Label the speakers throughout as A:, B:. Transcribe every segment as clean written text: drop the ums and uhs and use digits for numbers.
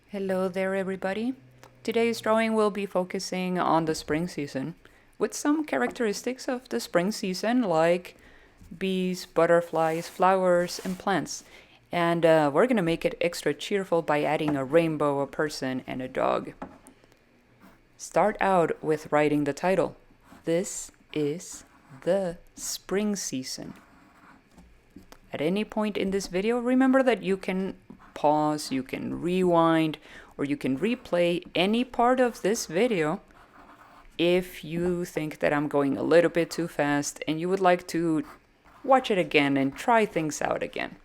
A: Hello there, everybody. Today's drawing will be focusing on the spring season with some characteristics of the spring season like bees, butterflies, flowers, and plants. And we're gonna make it extra cheerful by adding a rainbow, a person, and a dog. Start out with writing the title. This is the spring season. At any point in this video, remember that you can pause, you can rewind, or you can replay any part of this video if you think that I'm going a little bit too fast and you would like to watch it again and try things out again.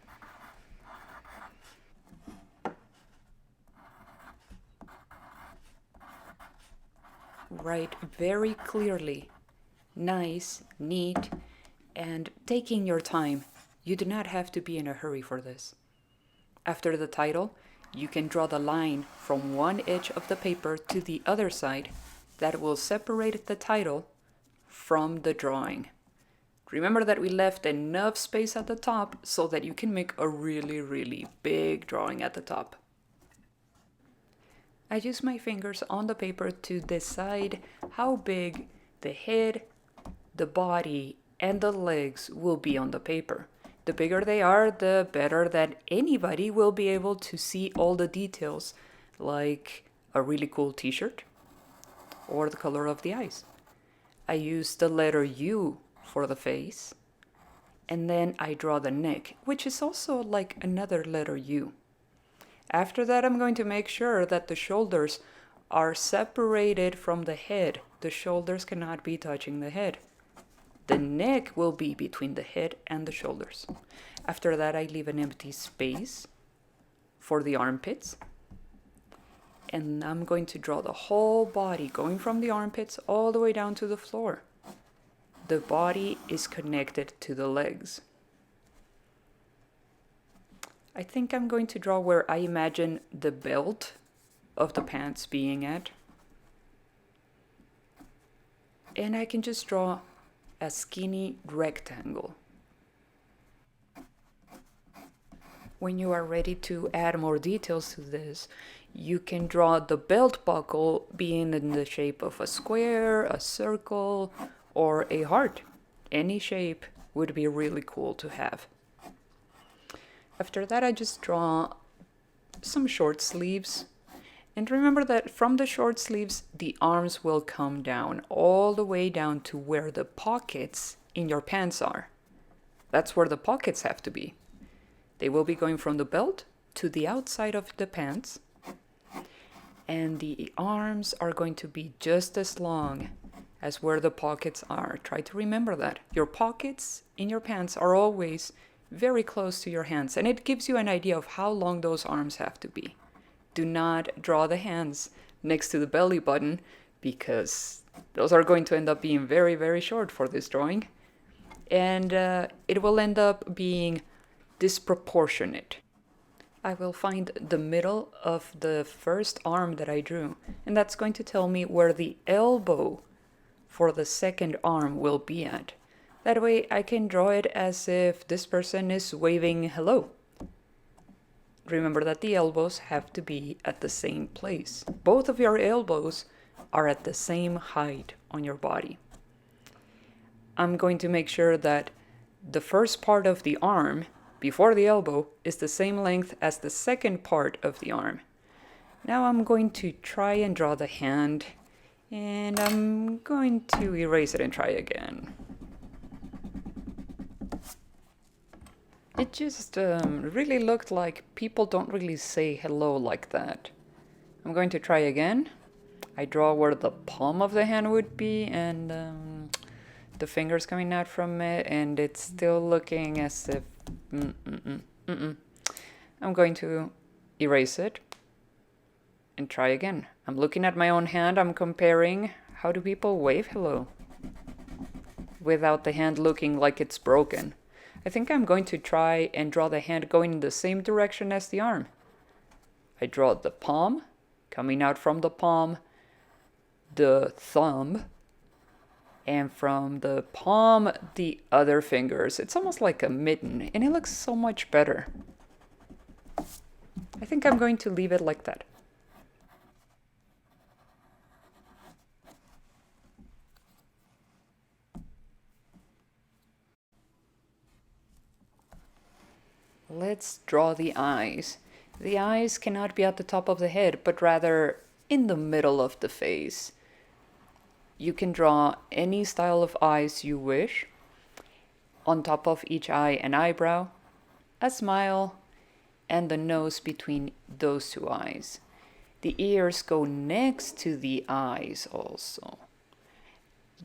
A: Write very clearly, nice, neat, and taking your time. You do not have to be in a hurry for this. After the title, you can draw the line from one edge of the paper to the other side that will separate the title from the drawing. Remember that we left enough space at the top so that you can make a really big drawing at the top. I use my fingers on the paper to decide how big the head, the body, and the legs will be on the paper. The bigger they are, the better that anybody will be able to see all the details, like a really cool t-shirt or the color of the eyes. I use the letter U for the face, and then I draw the neck, which is also like another letter U. After that, I'm going to make sure that the shoulders are separated from the head. The shoulders cannot be touching the head. The neck will be between the head and the shoulders. After that, I leave an empty space for the armpits. And I'm going to draw the whole body, going from the armpits all the way down to the floor. The body is connected to the legs. I think I'm going to draw where I imagine the belt of the pants being at. And I can just draw a skinny rectangle. When you are ready to add more details to this, you can draw the belt buckle being in the shape of a square, a circle, or a heart. Any shape would be really cool to have. After that, I just draw some short sleeves. And remember that from the short sleeves, the arms will come down all the way down to where the pockets in your pants are. That's where the pockets have to be. They will be going from the belt to the outside of the pants. And the arms are going to be just as long as where the pockets are. Try to remember that. Your pockets in your pants are always very close to your hands, and it gives you an idea of how long those arms have to be. Do not draw the hands next to the belly button because those are going to end up being very short for this drawing. And it will end up being disproportionate. I will find the middle of the first arm that I drew, and that's going to tell me where the elbow for the second arm will be at. That way I can draw it as if this person is waving hello. Remember that the elbows have to be at the same place. Both of your elbows are at the same height on your body. I'm going to make sure that the first part of the arm before the elbow is the same length as the second part of the arm. Now I'm going to try and draw the hand, and I'm going to erase it and try again. It just really looked like people don't really say hello like that. I'm going to try again. I draw where the palm of the hand would be and the fingers coming out from it, and it's still looking as if... I'm going to erase it and try again. I'm looking at my own hand. I'm comparing how do people wave hello without the hand looking like it's broken. I think I'm going to try and draw the hand going in the same direction as the arm. I draw the palm, coming out from the palm, the thumb, and from the palm, the other fingers. It's almost like a mitten, and it looks so much better. I think I'm going to leave it like that. Let's draw the eyes. The eyes cannot be at the top of the head, but rather in the middle of the face. You can draw any style of eyes you wish. On top of each eye, an eyebrow, a smile, and the nose between those two eyes. The ears go next to the eyes also.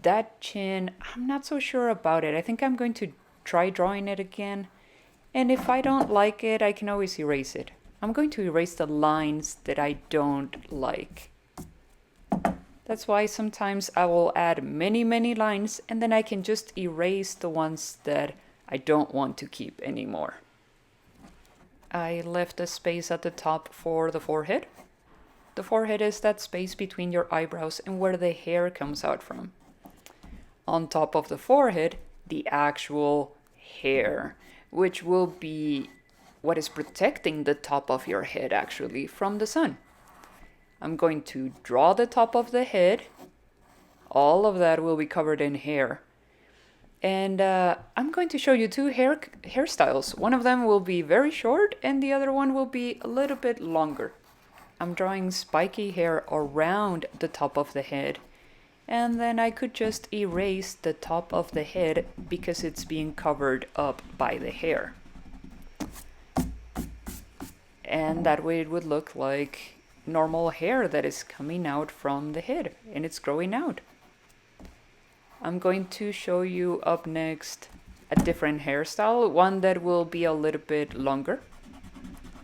A: That chin, I'm not so sure about it. I think I'm going to try drawing it again. And if I don't like it, I can always erase it. I'm going to erase the lines that I don't like. That's why sometimes I will add many, many lines and then I can just erase the ones that I don't want to keep anymore. I left a space at the top for the forehead. The forehead is that space between your eyebrows and where the hair comes out from. On top of the forehead, the actual hair, which will be what is protecting the top of your head actually from the sun. I'm going to draw the top of the head. All of that will be covered in hair. And I'm going to show you two hairstyles. One of them will be very short and the other one will be a little bit longer. I'm drawing spiky hair around the top of the head. And then I could just erase the top of the head because it's being covered up by the hair. And that way it would look like normal hair that is coming out from the head and it's growing out. I'm going to show you up next a different hairstyle, one that will be a little bit longer.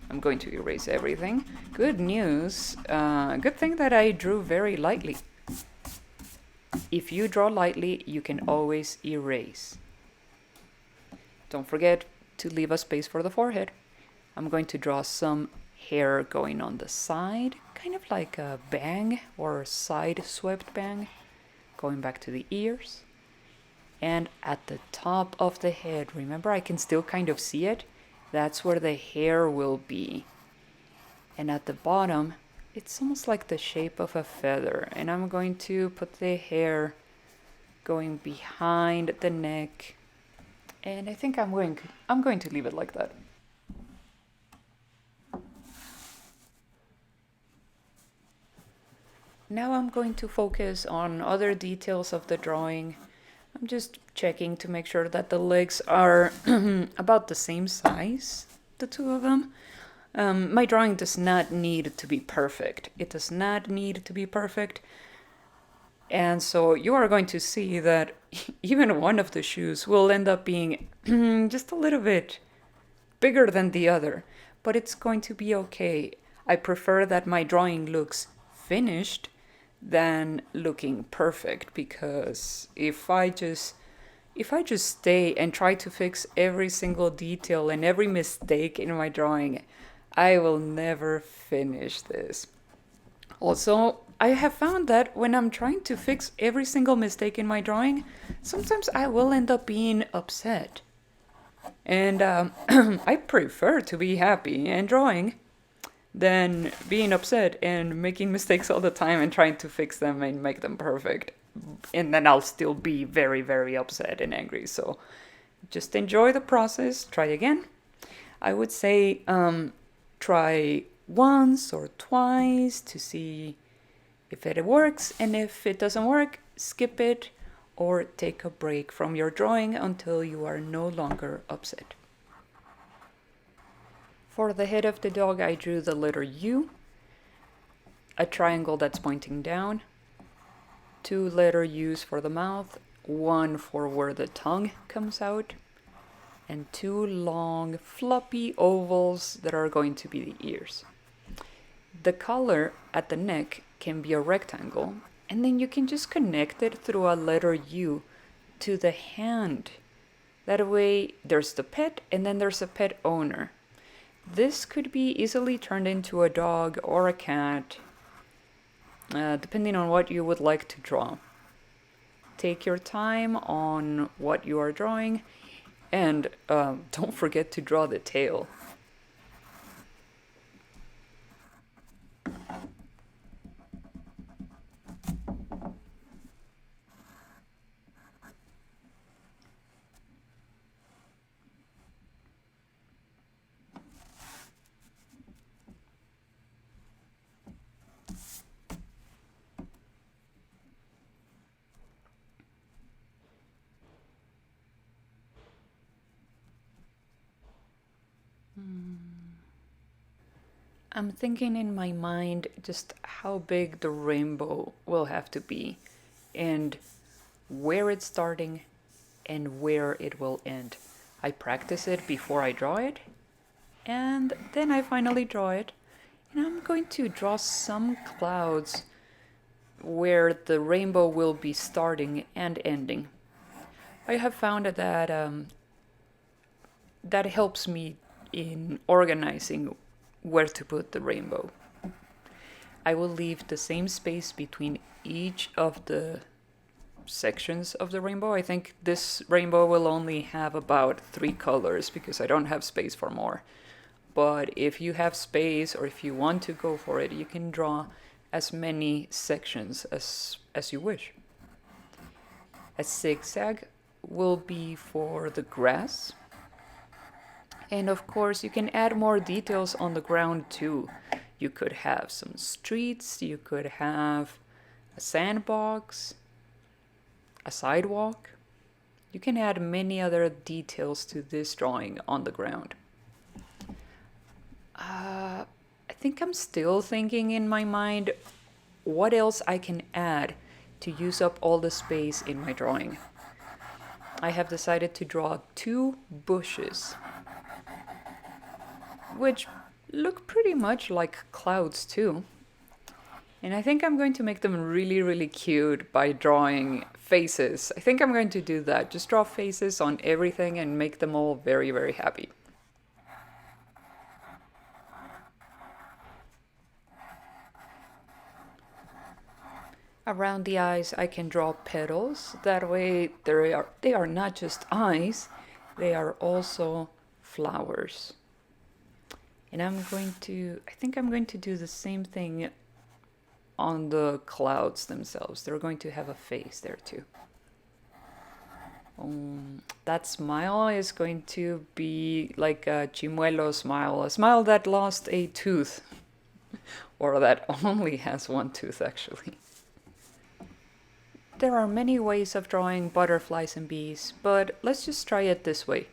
A: I'm going to erase everything. Good news, good thing that I drew very lightly. If you draw lightly, you can always erase. Don't forget to leave a space for the forehead. I'm going to draw some hair going on the side, kind of like a bang or side swept bang, going back to the ears. And at the top of the head, remember I can still kind of see it? That's where the hair will be. And at the bottom, it's almost like the shape of a feather. And I'm going to put the hair going behind the neck. And I think I'm going to leave it like that. Now I'm going to focus on other details of the drawing. I'm just checking to make sure that the legs are about the same size, the two of them. My drawing does not need to be perfect. It does not need to be perfect. And so you are going to see that even one of the shoes will end up being just a little bit bigger than the other. But it's going to be okay. I prefer that my drawing looks finished than looking perfect, because if I just stay and try to fix every single detail and every mistake in my drawing, I will never finish this. Also, I have found that when I'm trying to fix every single mistake in my drawing, sometimes I will end up being upset. And I prefer to be happy and drawing than being upset and making mistakes all the time and trying to fix them and make them perfect. And then I'll still be very, very upset and angry. So just enjoy the process. Try again. I would say try once or twice to see if it works. And if it doesn't work, skip it or take a break from your drawing until you are no longer upset. For the head of the dog, I drew the letter U, a triangle that's pointing down, 2 letter U's for the mouth, 1 for where the tongue comes out, and 2 long floppy ovals that are going to be the ears. The collar at the neck can be a rectangle, and then you can just connect it through a letter U to the hand. That way there's the pet and then there's a pet owner. This could be easily turned into a dog or a cat, depending on what you would like to draw. Take your time on what you are drawing, and don't forget to draw the tail. I'm thinking in my mind just how big the rainbow will have to be and where it's starting and where it will end. I practice it before I draw it, and then I finally draw it. And I'm going to draw some clouds where the rainbow will be starting and ending. I have found that that helps me in organizing where to put the rainbow. I will leave the same space between each of the sections of the rainbow. I think this rainbow will only have about 3 colors because I don't have space for more. But if you have space or if you want to go for it, you can draw as many sections as you wish. A zigzag will be for the grass. And of course, you can add more details on the ground too. You could have some streets, you could have a sandbox, a sidewalk. You can add many other details to this drawing on the ground. I think I'm still thinking in my mind what else I can add to use up all the space in my drawing. I have decided to draw 2 bushes, which look pretty much like clouds too. And I think I'm going to make them really, really cute by drawing faces. I think I'm going to do that. Just draw faces on everything and make them all very, very happy. Around the eyes, I can draw petals. That way, they are not just eyes, they are also flowers. And I think I'm going to do the same thing on the clouds themselves. They're going to have a face there too. That smile is going to be like a chimuelo smile, a smile that lost a tooth, or that only has 1 tooth actually. There are many ways of drawing butterflies and bees, but let's just try it this way.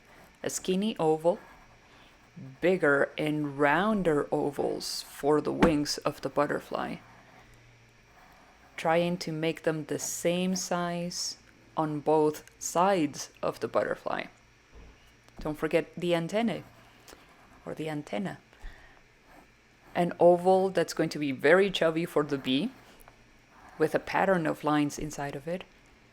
A: A skinny oval, bigger and rounder ovals for the wings of the butterfly. Trying to make them the same size on both sides of the butterfly. Don't forget the antennae or the antenna. An oval that's going to be very chubby for the bee, with a pattern of lines inside of it,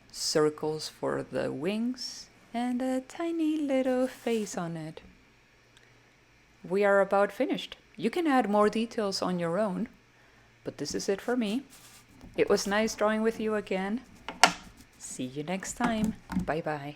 A: circles for the wings, and a tiny little face on it. We are about finished. You can add more details on your own, but this is it for me. It was nice drawing with you again. See you next time. Bye bye.